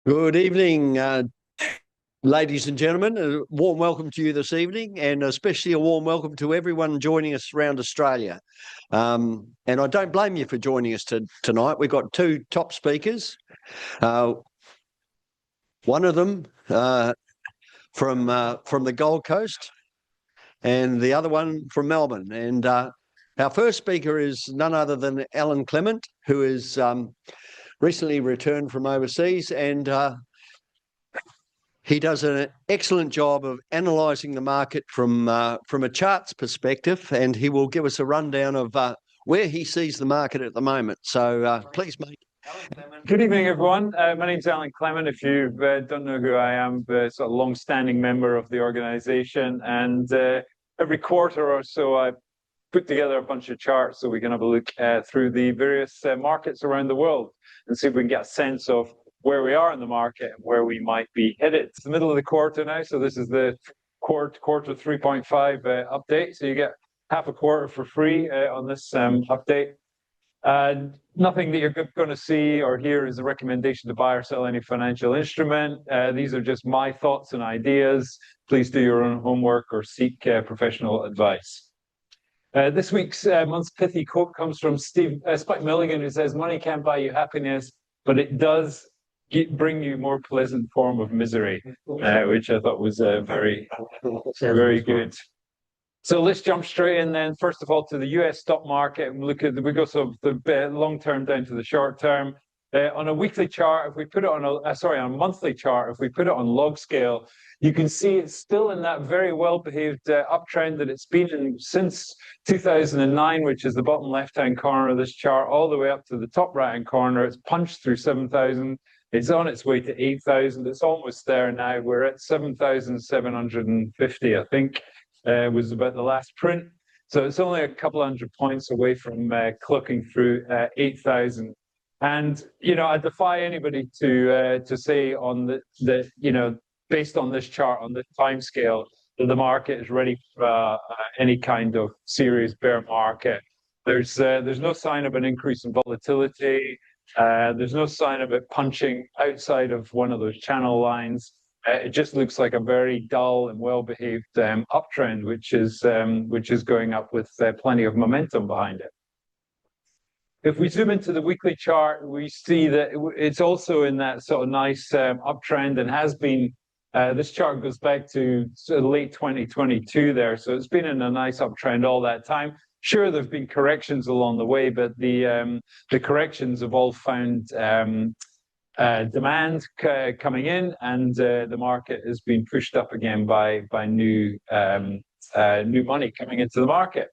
Good evening, ladies and gentlemen. A warm welcome to you this evening, and especially a warm welcome to everyone joining us around Australia. And I don't blame you for joining us tonight. We've got two top speakers. One of them from the Gold Coast, and the other one from Melbourne. And our first speaker is none other than Clement, who is recently returned from overseas, and he does an excellent job of analysing the market from a charts perspective, and he will give us a rundown of where he sees the market at the moment. So please, mate. Good evening, everyone. My name's Clement. If you don't know who I am, a sort of long-standing member of the organisation, and every quarter or so I put together a bunch of charts so we can have a look through the various markets around the world and see if we can get a sense of where we are in the market and where we might be headed. It's the middle of the quarter now, so this is the quarter 3.5 update. So you get half a quarter for free on this update. Nothing that you're going to see or hear is a recommendation to buy or sell any financial instrument. These are just my thoughts and ideas. Please do your own homework or seek professional advice. This week's month's pithy quote comes from Spike Milligan, who says, "Money can't buy you happiness, but it does bring you more pleasant form of misery," which I thought was very good. So let's jump straight in then. First of all, to the US stock market, and we go sort of the long term down to the short term. On a weekly chart, if we put it on a monthly chart, if we put it on log scale, you can see it's still in that very well-behaved uptrend that it's been in since 2009, which is the bottom left-hand corner of this chart, all the way up to the top right-hand corner. It's punched through 7,000. It's on its way to 8,000. It's almost there now. We're at 7,750, I think, was about the last print. So it's only a couple hundred points away from clocking through 8,000. And, I defy anybody to say on the based on this chart, on this time scale, that the market is ready for any kind of serious bear market. There's no sign of an increase in volatility. There's no sign of it punching outside of one of those channel lines. It just looks like a very dull and well-behaved uptrend, which is going up with plenty of momentum behind it. If we zoom into the weekly chart, we see that it's also in that sort of nice uptrend and has been. This chart goes back to late 2022 there, so it's been in a nice uptrend all that time. Sure, there've been corrections along the way, but the corrections have all found demand coming in, and the market has been pushed up again by new money coming into the market.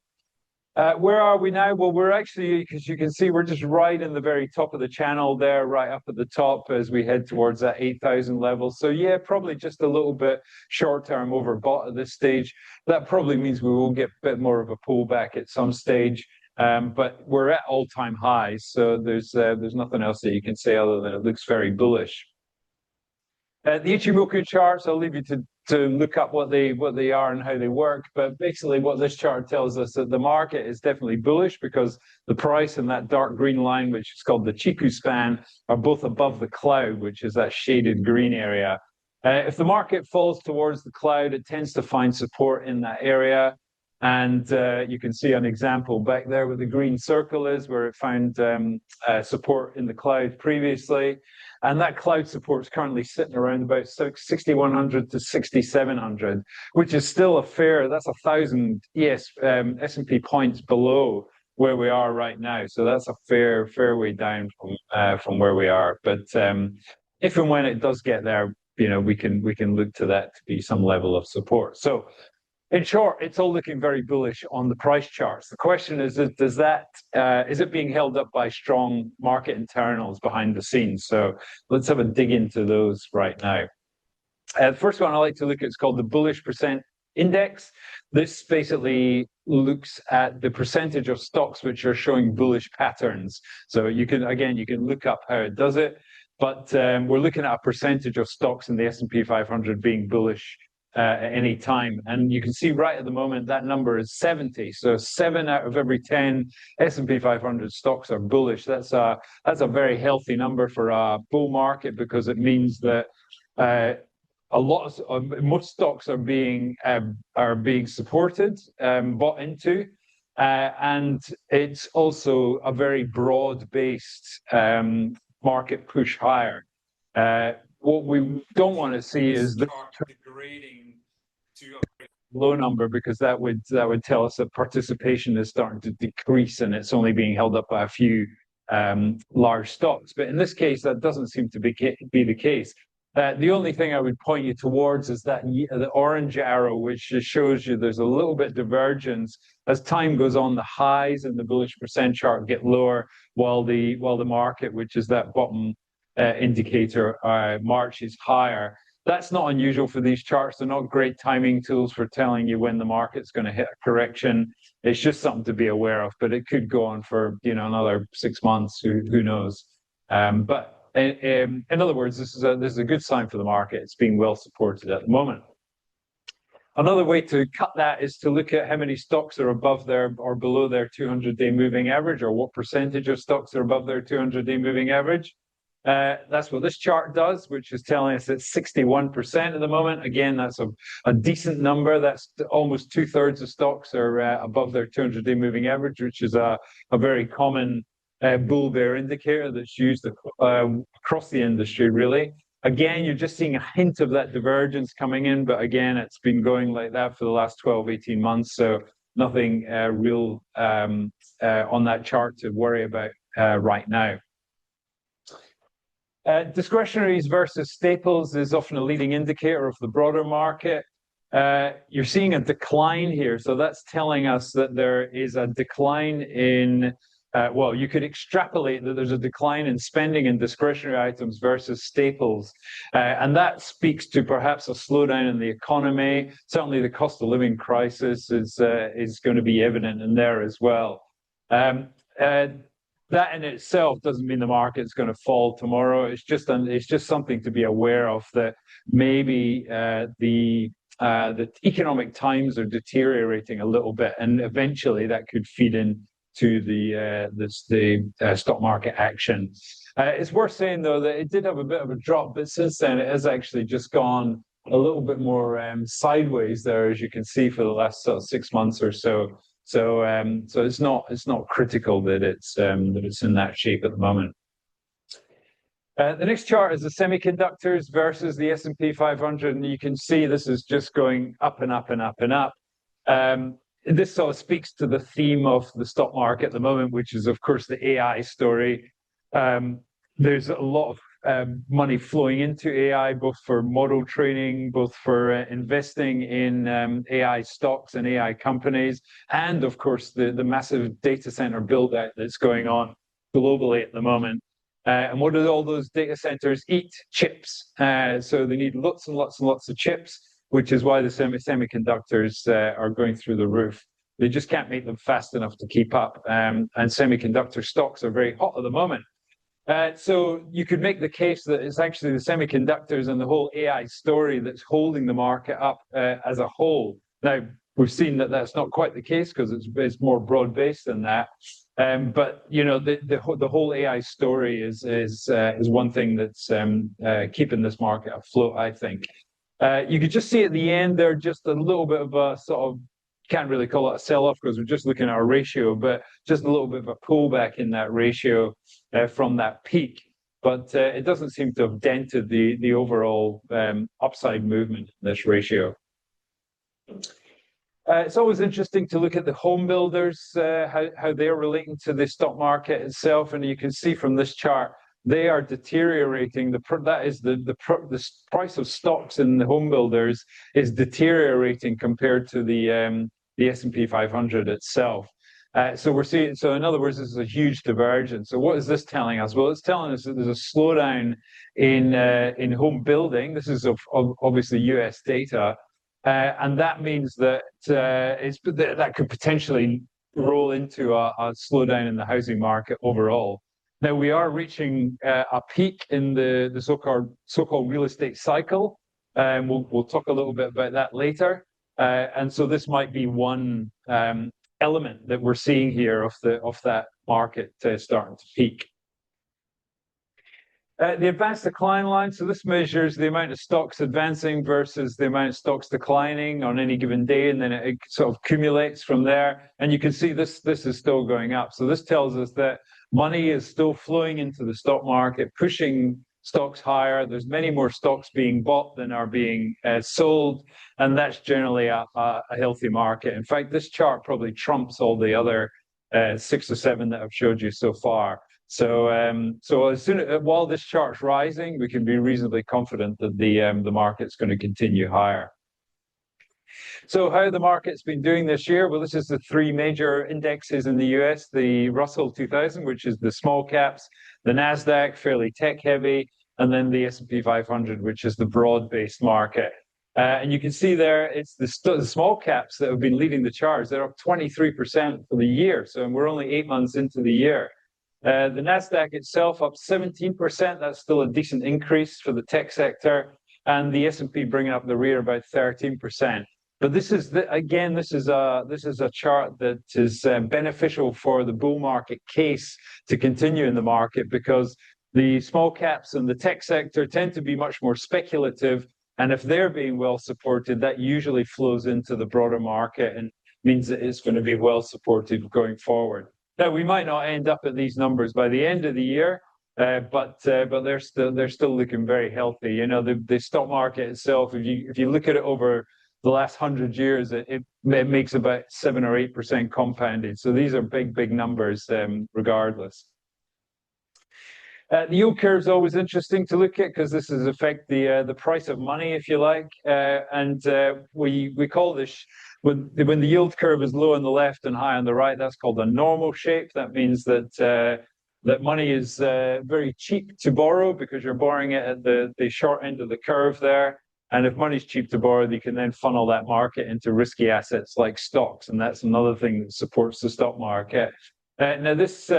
Where are we now? Well, we're actually, as you can see, we're just right in the very top of the channel there, right up at the top as we head towards that 8,000 level. So yeah, probably just a little bit short-term overbought at this stage. That probably means we will get a bit more of a pullback at some stage. But we're at all-time highs, so there's nothing else that you can say other than it looks very bullish. The Ichimoku charts, I'll leave you to look up what they are and how they work. But basically, what this chart tells us that the market is definitely bullish because the price and that dark green line, which is called the Chiku span, are both above the cloud, which is that shaded green area. If the market falls towards the cloud, it tends to find support in that area. And you can see an example back there where the green circle is, where it found support in the cloud previously. And that cloud support is currently sitting around about 6,100 to 6,700, which is still that's 1,000 S&P points below where we are right now. So that's a fair way down from where we are. But if and when it does get there, we can look to that to be some level of support. So in short, it's all looking very bullish on the price charts. The question is it being held up by strong market internals behind the scenes? So let's have a dig into those right now. The first one I like to look at is called the bullish percent index. This basically looks at the percentage of stocks which are showing bullish patterns. So you can look up how it does it, but we're looking at a percentage of stocks in the S&P 500 being bullish at any time. And you can see right at the moment that number is 70. So 7 out of every 10 S&P 500 stocks are bullish. That's a very healthy number for a bull market, because it means that most stocks are being supported, bought into, and it's also a very broad-based market push higher. What we don't want to see is the chart degrading to a low number, because that would tell us that participation is starting to decrease and it's only being held up by a few large stocks. But in this case, that doesn't seem to be the case. The only thing I would point you towards is that the orange arrow, which just shows you there's a little bit divergence as time goes on. The highs in the bullish percent chart get lower, while the market, which is that bottom indicator, marches higher. That's not unusual for these charts. They're not great timing tools for telling you when the market's going to hit a correction. It's just something to be aware of, but it could go on for another 6 months. Who knows? But in other words, this is a good sign for the market. It's being well supported at the moment. Another way to cut that is to look at how many stocks are above their or below their 200-day moving average, or what percentage of stocks are above their 200-day moving average. That's what this chart does, which is telling us it's 61% at the moment. Again, that's a decent number. That's almost 2/3 of stocks are above their 200-day moving average, which is a very common bull bear indicator that's used across the industry, really. Again, you're just seeing a hint of that divergence coming in, but again, it's been going like that for the last 12, 18 months. So nothing real on that chart to worry about right now. Discretionaries versus staples is often a leading indicator of the broader market. You're seeing a decline here. So that's telling us that there is a decline in, well, you could extrapolate that there's a decline in spending in discretionary items versus staples. And that speaks to perhaps a slowdown in the economy. Certainly the cost of living crisis is going to be evident in there as well. That in itself doesn't mean the market's going to fall tomorrow. It's just something to be aware of, that maybe the economic times are deteriorating a little bit, and eventually that could feed into the stock market action. It's worth saying though that it did have a bit of a drop, but since then it has actually just gone a little bit more sideways there, as you can see, for the last sort of 6 months or so. So it's not critical that it's in that shape at the moment. The next chart is the semiconductors versus the S&P 500, and you can see this is just going up and up and up and up. This sort of speaks to the theme of the stock market at the moment, which is, of course, the AI story. There's a lot of money flowing into AI, both for model training, both for investing in AI stocks and AI companies, and of course the massive data center build out that's going on globally at the moment. And what do all those data centers eat? Chips. So they need lots and lots and lots of chips, which is why the semiconductors are going through the roof. They just can't make them fast enough to keep up. And semiconductor stocks are very hot at the moment. So you could make the case that it's actually the semiconductors and the whole AI story that's holding the market up as a whole. Now, we've seen that that's not quite the case, because it's more broad-based than that. But the whole AI story is one thing that's keeping this market afloat, I think. You could just see at the end there just a little bit of a sort of, can't really call it a sell-off because we're just looking at our ratio, but just a little bit of a pullback in that ratio from that peak. But it doesn't seem to have dented the overall upside movement in this ratio. It's always interesting to look at the home builders, how they're relating to the stock market itself. And you can see from this chart, they are deteriorating. That is the price of stocks in the home builders is deteriorating compared to the S&P 500 itself. So we're seeing. So in other words, this is a huge divergence. So what is this telling us? Well, it's telling us that there's a slowdown in home building. This is obviously US data, and that means that that could potentially roll into a slowdown in the housing market overall. Now, we are reaching a peak in the so-called real estate cycle. We'll talk a little bit about that later. And so this might be one element that we're seeing here of that market starting to peak. The advanced decline line, so this measures the amount of stocks advancing versus the amount of stocks declining on any given day, and then it sort of accumulates from there. And you can see this is still going up. So this tells us that money is still flowing into the stock market, pushing stocks higher. There's many more stocks being bought than are being sold, and that's generally a healthy market. In fact, this chart probably trumps all the other 6 or 7 that I've showed you so far. So, while this chart's rising, we can be reasonably confident that the market's going to continue higher. So, how the market's been doing this year? Well, this is the 3 major indexes in the US: the Russell 2000, which is the small caps; the Nasdaq, fairly tech heavy; and then the S&P 500, which is the broad-based market. And you can see there, it's the small caps that have been leading the charge. They're up 23% for the year. So we're only 8 months into the year. The Nasdaq itself up 17%. That's still a decent increase for the tech sector, and the S&P bringing up the rear about 13%. But this is this is a chart that is beneficial for the bull market case to continue in the market, because the small caps and the tech sector tend to be much more speculative, and if they're being well supported, that usually flows into the broader market and means that it's going to be well supported going forward. Now, we might not end up at these numbers by the end of the year, but they're still looking very healthy. You know, the stock market itself, if you look at it over the last 100 years, it makes about 7 or 8% compounded. So these are big numbers, regardless. The yield curve is always interesting to look at, because this is affect the price of money, if you like, and we call this, when the yield curve is low on the left and high on the right, that's called a normal shape. That means that money is very cheap to borrow because you're borrowing it at the short end of the curve there. And if money's cheap to borrow, you can then funnel that market into risky assets like stocks, and that's another thing that supports the stock market. Now, this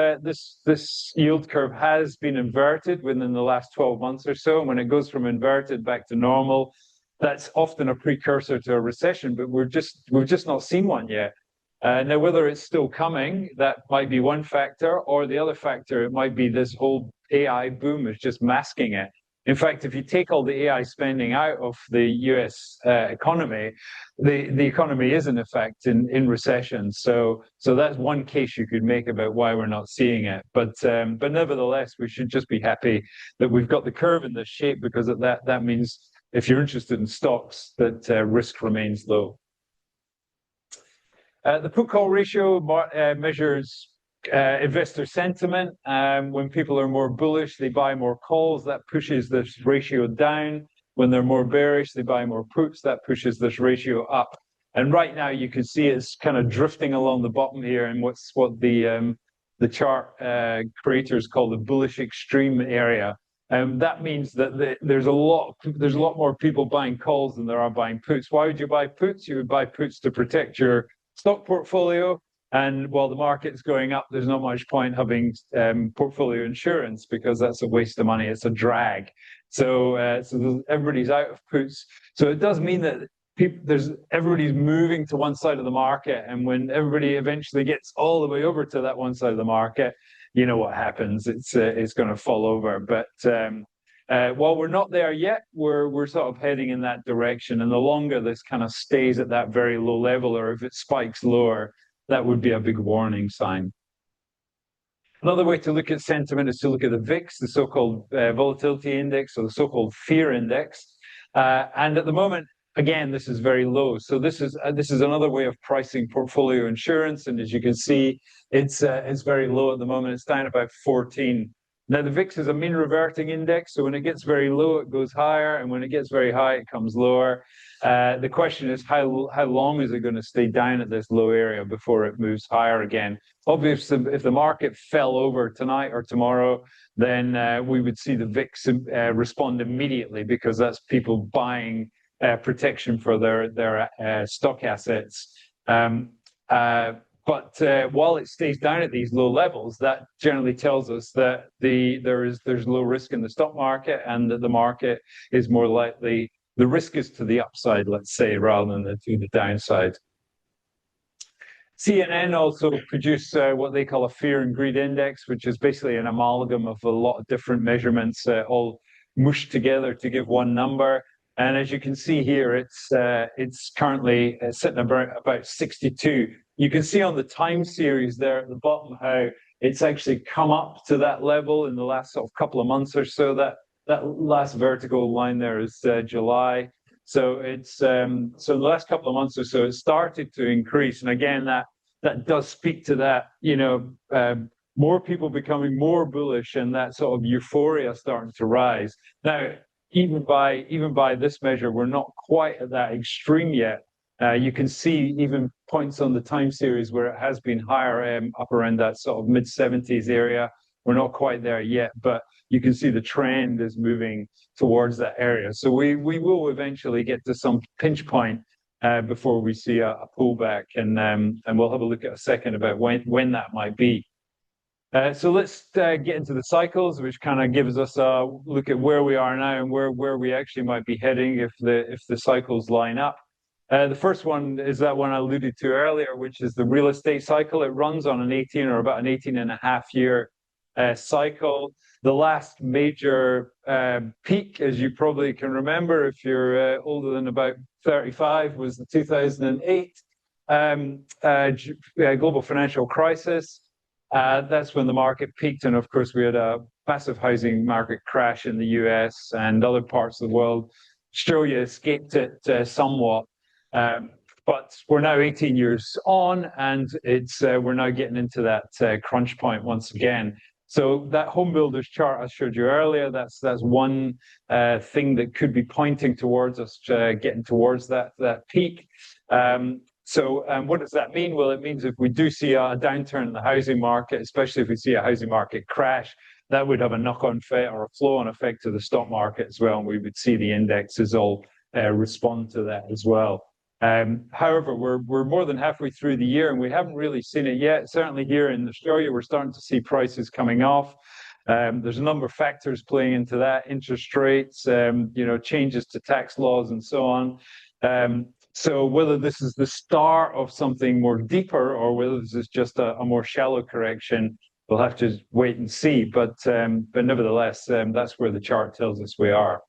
yield curve has been inverted within the last 12 months or so. And when it goes from inverted back to normal, that's often a precursor to a recession, but we've just not seen one yet. Now, whether it's still coming, that might be one factor, or the other factor, it might be this whole AI boom is just masking it. In fact, if you take all the AI spending out of the US economy, the economy is in effect in recession. So that's one case you could make about why we're not seeing it. But nevertheless, we should just be happy that we've got the curve in this shape, because that means if you're interested in stocks, that risk remains low. The put-call ratio measures investor sentiment. When people are more bullish, they buy more calls. That pushes this ratio down. When they're more bearish, they buy more puts. That pushes this ratio up. And right now, you can see it's kind of drifting along the bottom here, and what the chart creators call the bullish extreme area. That means that there's a lot more people buying calls than there are buying puts. Why would you buy puts? You would buy puts to protect your stock portfolio. And while the market's going up, there's not much point having portfolio insurance, because that's a waste of money. It's a drag. So everybody's out of puts. So it does mean that everybody's moving to one side of the market. And when everybody eventually gets all the way over to that one side of the market, you know what happens. It's going to fall over. But while we're not there yet, we're sort of heading in that direction. And the longer this kind of stays at that very low level, or if it spikes lower, that would be a big warning sign. Another way to look at sentiment is to look at the VIX, the so-called volatility index, or the so-called fear index. And at the moment, again, this is very low. So this is another way of pricing portfolio insurance. And as you can see, it's very low at the moment. It's down about 14. Now, the VIX is a mean reverting index. So when it gets very low, it goes higher. And when it gets very high, it comes lower. The question is, how long is it going to stay down at this low area before it moves higher again? Obviously, if the market fell over tonight or tomorrow, then we would see the VIX respond immediately, because that's people buying protection for their stock assets. But while it stays down at these low levels, that generally tells us that there's low risk in the stock market, and that the market is more likely the risk is to the upside, let's say, rather than to the downside. CNN also produce what they call a fear and greed index, which is basically an amalgam of a lot of different measurements, all mushed together to give one number. And as you can see here, it's currently sitting about 62. You can see on the time series there at the bottom how it's actually come up to that level in the last sort of couple of months or so. That last vertical line there is July. So it's so the last couple of months or so, it started to increase, and again that does speak to that, more people becoming more bullish and that sort of euphoria starting to rise. Now, even by this measure, we're not quite at that extreme yet. You can see even points on the time series where it has been higher, up around that sort of mid-70s area. We're not quite there yet, but you can see the trend is moving towards that area. So we will eventually get to some pinch point before we see a pullback, and we'll have a look at a second about when that might be. So let's get into the cycles, which kind of gives us a look at where we are now and where we actually might be heading if the cycles line up. The first one is that one I alluded to earlier, which is the real estate cycle. It runs on an 18 or about an 18 and a half year cycle. The last major peak, as you probably can remember if you're older than about 35, was the 2008 global financial crisis. That's when the market peaked, and of course we had a massive housing market crash in the US and other parts of the world. Australia escaped it somewhat. But we're now 18 years on, and we're now getting into that crunch point once again. So that home builders chart I showed you earlier, that's one thing that could be pointing towards us getting towards that peak. So what does that mean? Well, it means if we do see a downturn in the housing market, especially if we see a housing market crash, that would have a knock-on effect or a flow-on effect to the stock market as well, and we would see the indexes all respond to that as well. However, we're more than halfway through the year and we haven't really seen it yet. Certainly here in Australia, we're starting to see prices coming off. There's a number of factors playing into that: interest rates, changes to tax laws, and so on. So whether this is the start of something more deeper or whether this is just a more shallow correction, we'll have to wait and see. But nevertheless, that's where the chart tells us we are.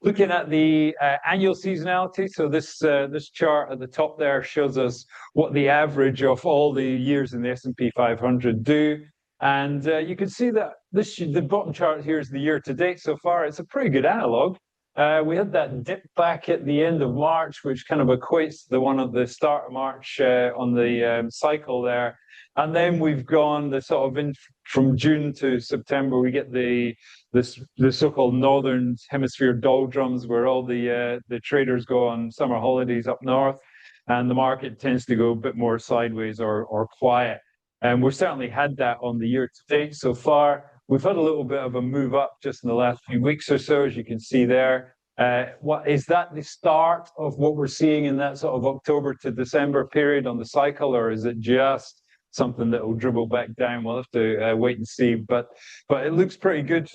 Looking at the annual seasonality, so this chart at the top there shows us what the average of all the years in the S&P 500 do, and you can see that the bottom chart here is the year to date so far. It's a pretty good analog. We had that dip back at the end of March, which kind of equates to the one at the start of March on the cycle there. And then we've gone the sort of from June to September, we get the so-called Northern Hemisphere doldrums, where all the traders go on summer holidays up north, and the market tends to go a bit more sideways or quiet. And we've certainly had that on the year to date so far. We've had a little bit of a move up just in the last few weeks or so, as you can see there. What is that the start of what we're seeing in that sort of October to December period on the cycle, or is it just something that will dribble back down? We'll have to wait and see. But it looks pretty good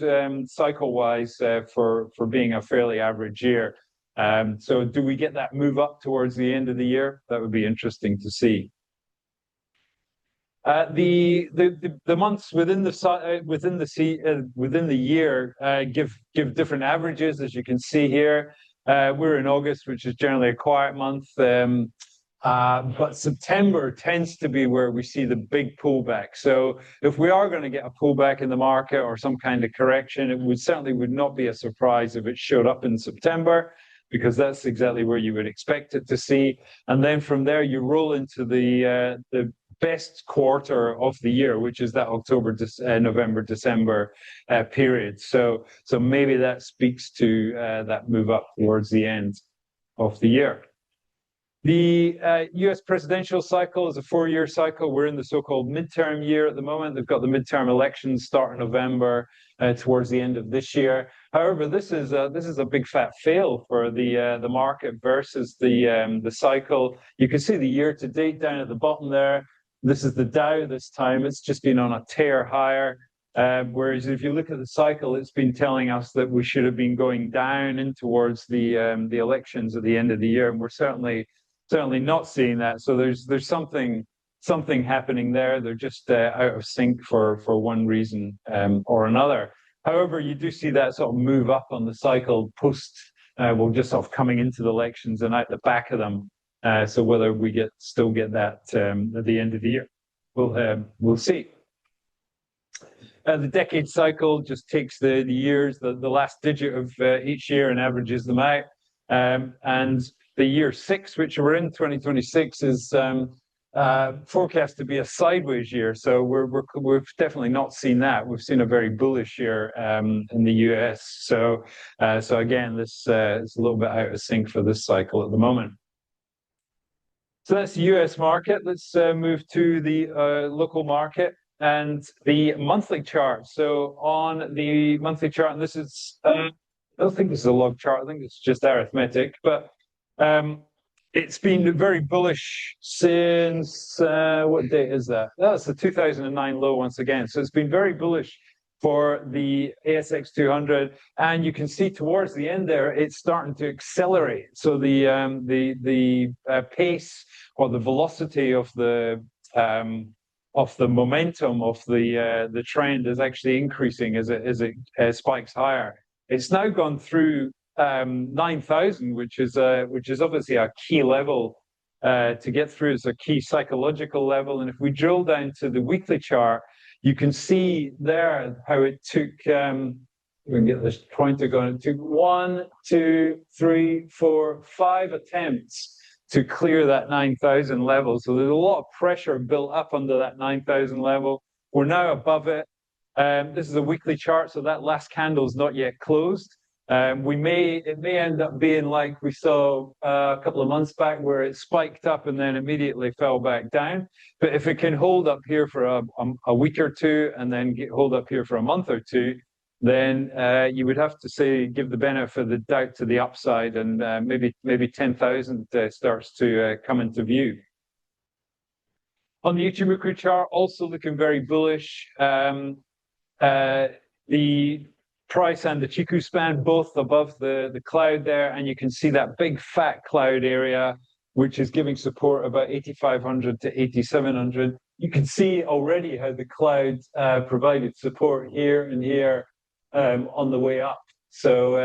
cycle-wise for being a fairly average year. So do we get that move up towards the end of the year? That would be interesting to see. The months within the year give different averages, as you can see here. We're in August, which is generally a quiet month, but September tends to be where we see the big pullback. So if we are going to get a pullback in the market or some kind of correction, it certainly would not be a surprise if it showed up in September, because that's exactly where you would expect it to see. And then from there, you roll into the best quarter of the year, which is that November, December period. So maybe that speaks to that move up towards the end of the year. The US presidential cycle is a 4-year cycle. We're in the so-called midterm year at the moment. They've got the midterm elections start in November towards the end of this year. However, this is a big fat fail for the market versus the cycle. You can see the year to date down at the bottom there. This is the Dow this time. It's just been on a tear higher. Whereas if you look at the cycle, it's been telling us that we should have been going down in towards the elections at the end of the year, and we're certainly not seeing that. So there's something happening there. They're just out of sync for one reason or another. However, you do see that sort of move up on the cycle post, well, just sort of coming into the elections and out the back of them. So whether we still get that at the end of the year, we'll see. The decade cycle just takes the years, the last digit of each year, and averages them out. And the year 6, which we're in, 2026, is forecast to be a sideways year. So we've definitely not seen that. We've seen a very bullish year in the US. So again, this is a little bit out of sync for this cycle at the moment. So that's the US market. Let's move to the local market and the monthly chart. So on the monthly chart, and this is, I don't think this is a log chart. I think it's just arithmetic, but it's been very bullish since, what date is that? That's the 2009 low once again. So it's been very bullish for the ASX 200, and you can see towards the end there, it's starting to accelerate. So the pace or the velocity of the momentum of the trend is actually increasing as it spikes higher. It's now gone through 9,000, which is obviously a key level to get through. It's a key psychological level. And if we drill down to the weekly chart, you can see there how it took. We can get this pointer going. It took 1, 2, 3, 4, 5 attempts to clear that 9,000 level. So there's a lot of pressure built up under that 9,000 level. We're now above it. This is a weekly chart, so that last candle is not yet closed. It may end up being like we saw a couple of months back, where it spiked up and then immediately fell back down. But if it can hold up here for a week or two and then hold up here for a month or two, then you would have to say give the benefit of the doubt to the upside, and maybe 10,000 starts to come into view. On the Ichimoku chart, also looking very bullish. The price and the Chiku span both above the cloud there, and you can see that big fat cloud area, which is giving support about 8,500 to 8,700. You can see already how the cloud provided support here and here on the way up. So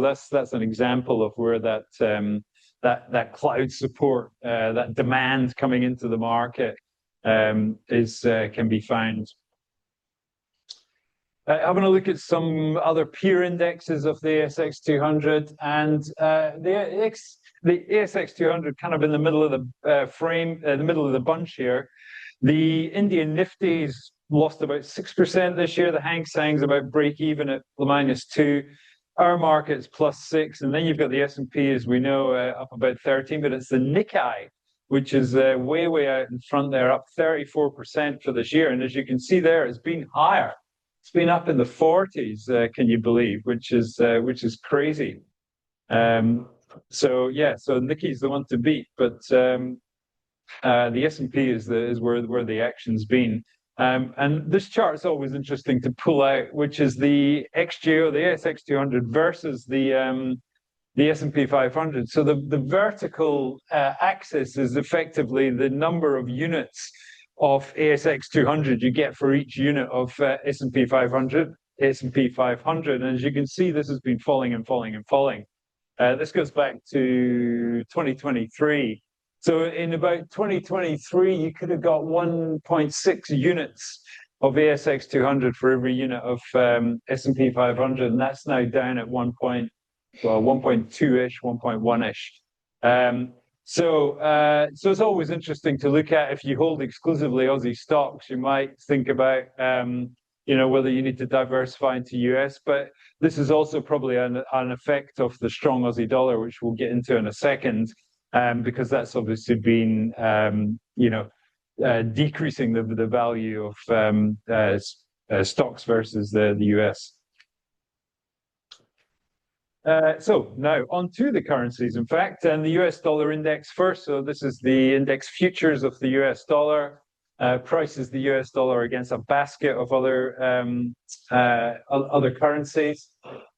that's an example of where that cloud support, that demand coming into the market can be found. Having a look at some other peer indexes of the ASX 200, and the ASX 200 kind of in the middle of the frame, the middle of the bunch here. The Indian Nifty's lost about 6% this year. The Hang Seng's about break even at -2. Our market's +6, and then you've got the S&P, as we know, up about 13. But it's the Nikkei, which is way out in front there, up 34% for this year. And as you can see there, it's been higher. It's been up in the 40s, can you believe? Which is crazy. So Nikkei's the one to beat, but the S&P is where the action's been. And this chart is always interesting to pull out, which is the XGO, the ASX 200 versus the S&P 500. So the vertical axis is effectively the number of units of ASX 200 you get for each unit of S&P 500. And as you can see, this has been falling and falling and falling. This goes back to 2023. So in about 2023, you could have got 1.6 units of ASX 200 for every unit of S&P 500, and that's now down at 1.2-ish, 1.1-ish. So it's always interesting to look at. If you hold exclusively Aussie stocks, you might think about whether you need to diversify into US. But this is also probably an effect of the strong Aussie dollar, which we'll get into in a second, because that's obviously been decreasing the value of stocks versus the US. So now on to the currencies, in fact, and the US dollar index first. So this is the index futures of the US dollar. prices the US dollar against a basket of other currencies.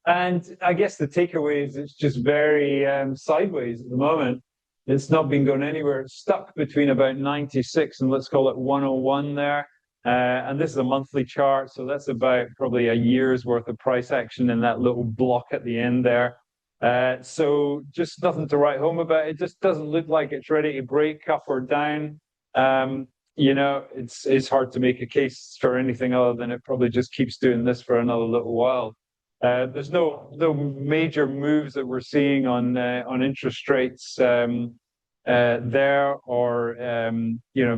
And I guess the takeaway is it's just very sideways at the moment. It's not been going anywhere. It's stuck between about 96 and let's call it 101 there. And this is a monthly chart, so that's about probably a year's worth of price action in that little block at the end there. So just nothing to write home about. It just doesn't look like it's ready to break up or down. It's hard to make a case for anything other than it probably just keeps doing this for another little while. There's no major moves that we're seeing on interest rates there, or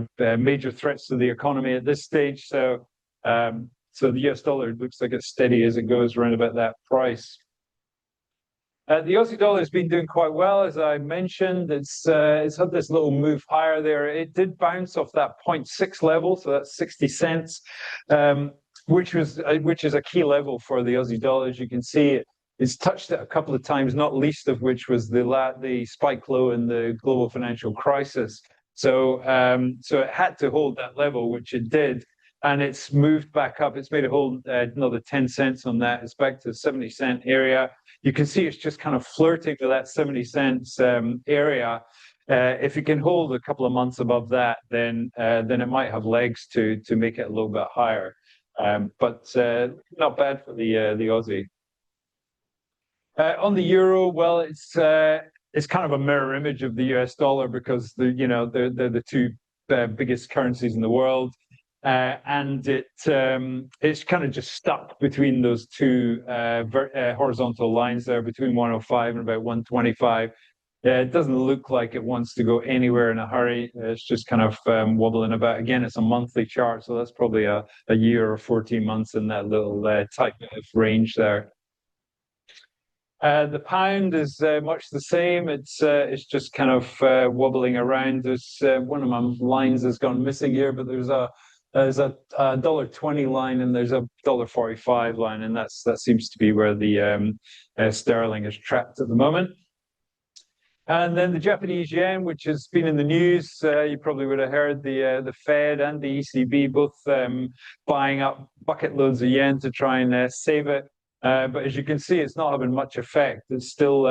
major threats to the economy at this stage. So the US dollar looks like it's steady as it goes around about that price. The Aussie dollar has been doing quite well, as I mentioned. It's had this little move higher there. It did bounce off that 0.6 level, so that's 60 cents, which is a key level for the Aussie dollar. As you can see, it's touched it a couple of times, not least of which was the spike low in the global financial crisis. So it had to hold that level, which it did. And it's moved back up. It's made a hold another 10 cents on that. It's back to the 70-cent area. You can see it's just kind of flirting with that 70 cents area. If you can hold a couple of months above that, then it might have legs to make it a little bit higher. But not bad for the Aussie. On the euro, well, it's kind of a mirror image of the US dollar because they're the two biggest currencies in the world. And it's kind of just stuck between those two horizontal lines there, between 105 and about 125. It doesn't look like it wants to go anywhere in a hurry. It's just kind of wobbling about. Again, it's a monthly chart, so that's probably a year or 14 months in that little type of range there. The pound is much the same. It's just kind of wobbling around. There's one of my lines has gone missing here, but there's a $1.20 line and there's a $1.45 line, and that seems to be where the sterling is trapped at the moment. And then the Japanese yen, which has been in the news, you probably would have heard the Fed and the ECB both buying up bucket loads of yen to try and save it. But as you can see, it's not having much effect. It's still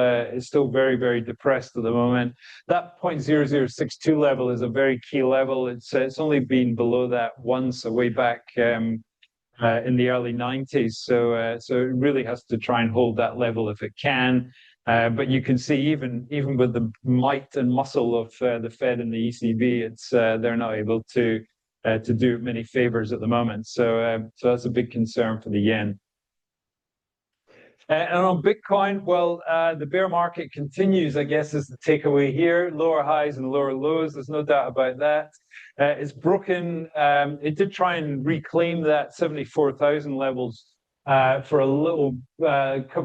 very, very depressed at the moment. That 0.0062 level is a very key level. It's only been below that once, way back in the early 90s. So it really has to try and hold that level if it can. But you can see even with the might and muscle of the Fed and the ECB, they're not able to do many favors at the moment. So that's a big concern for the yen. And on Bitcoin, well, the bear market continues, I guess, is the takeaway here. Lower highs and lower lows. There's no doubt about that. It's broken. It did try and reclaim that 74,000 levels for a little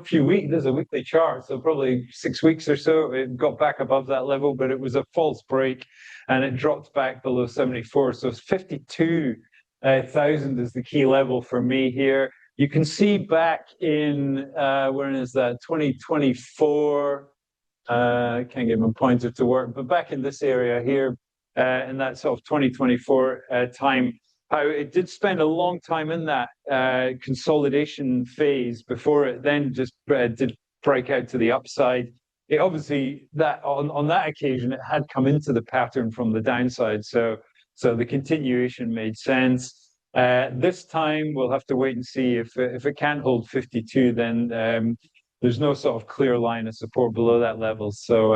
few weeks. There's a weekly chart, so probably 6 weeks or so. It got back above that level, but it was a false break, and it dropped back below 74. So 52,000 is the key level for me here. You can see back in, where is that, 2024, I can't get my pointer to work, but back in this area here, in that sort of 2024 time, how it did spend a long time in that consolidation phase before it then just did break out to the upside. It obviously, that on that occasion, it had come into the pattern from the downside, so the continuation made sense. This time, we'll have to wait and see if it can't hold 52. Then there's no sort of clear line of support below that level. So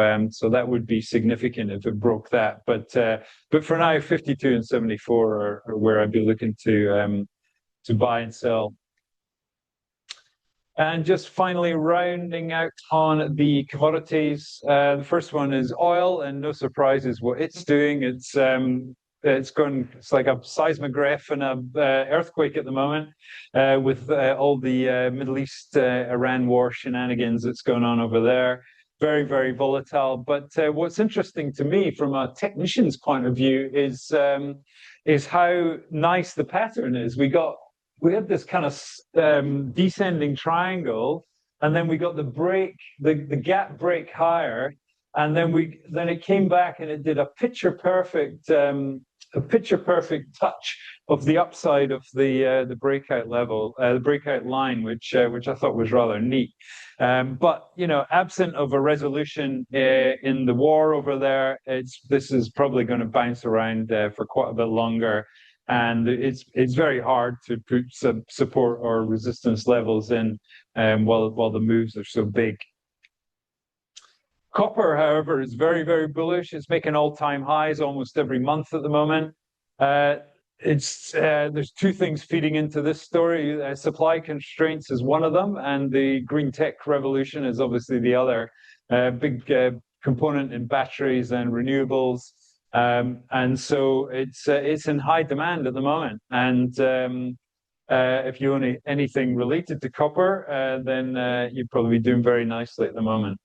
that would be significant if it broke that. But for now, 52 and 74 are where I'd be looking to buy and sell. And just finally, rounding out on the commodities, the first one is oil, and no surprises what it's doing. It's like a seismograph and a earthquake at the moment, with all the Middle East Iran war shenanigans that's going on over there. Very, very volatile. But what's interesting to me from a technician's point of view is how nice the pattern is. We had this kind of descending triangle, and then we got the gap break higher, and then it came back and it did a picture perfect a picture-perfect touch of the upside of the breakout level, the breakout line, which I thought was rather neat. But absent of a resolution in the war over there, this is probably going to bounce around for quite a bit longer, and it's very hard to put some support or resistance levels in while the moves are so big. Copper, however, is very, very bullish. It's making all-time highs almost every month at the moment. There's two things feeding into this story. Supply constraints is one of them, and the green tech revolution is obviously the other big component in batteries and renewables. And so it's in high demand at the moment. And if you own anything related to copper, then you'd probably be doing very nicely at the moment.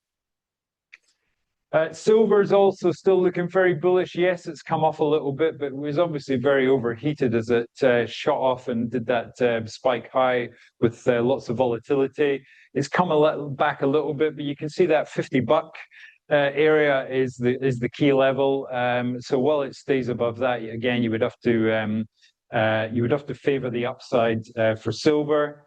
Silver is also still looking very bullish. Yes, it's come off a little bit, but it was obviously very overheated as it shot off and did that spike high with lots of volatility. It's come back a little bit, but you can see that $50 area is the key level. So while it stays above that, again, you would have to favor the upside for silver.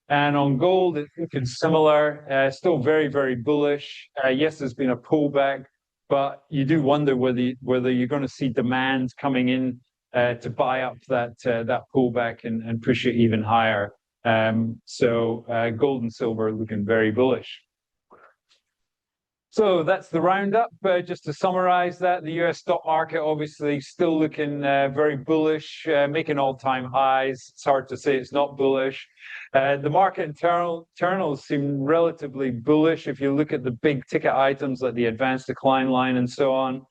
And on gold, it's looking similar, still very, very bullish. Yes, there's been a pullback, but you do wonder whether you're going to see demand coming in to buy up that pullback and push it even higher. So gold and silver are looking very bullish. So that's the roundup. Just to summarize that, the US stock market obviously still looking very bullish, making all-time highs. It's hard to say it's not bullish. The market internals seem relatively bullish if you look at the big ticket items like the advanced decline line and so on.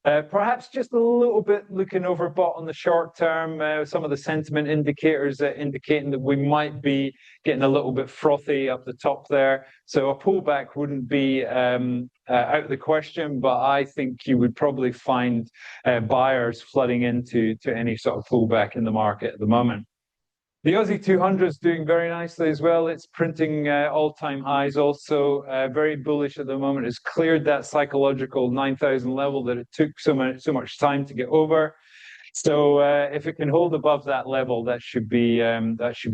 Perhaps just a little bit looking overbought on the short term. Some of the sentiment indicators indicating that we might be getting a little bit frothy up the top there. So a pullback wouldn't be out of the question, but I think you would probably find buyers flooding into any sort of pullback in the market at the moment. The Aussie 200 is doing very nicely as well. It's printing all-time highs also, very bullish at the moment. It's cleared that psychological 9,000 level that it took so much time to get over. So if it can hold above that level, that should be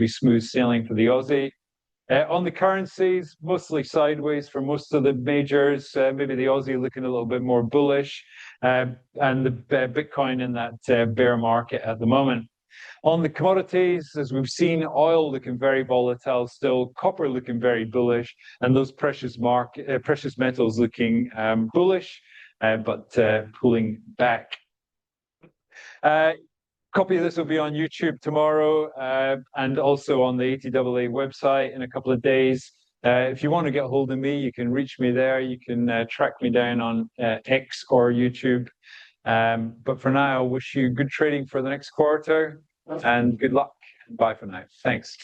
smooth sailing for the Aussie. On the currencies, mostly sideways for most of the majors. Maybe the Aussie looking a little bit more bullish, and the Bitcoin in that bear market at the moment. On the commodities, as we've seen, oil looking very volatile still, copper looking very bullish, and those precious metals looking bullish, but pulling back. Copy of this will be on YouTube tomorrow, and also on the ATAA website in a couple of days. If you want to get a hold of me, you can reach me there. You can track me down on X or YouTube. But for now, I wish you good trading for the next quarter and good luck. Bye for now. Thanks.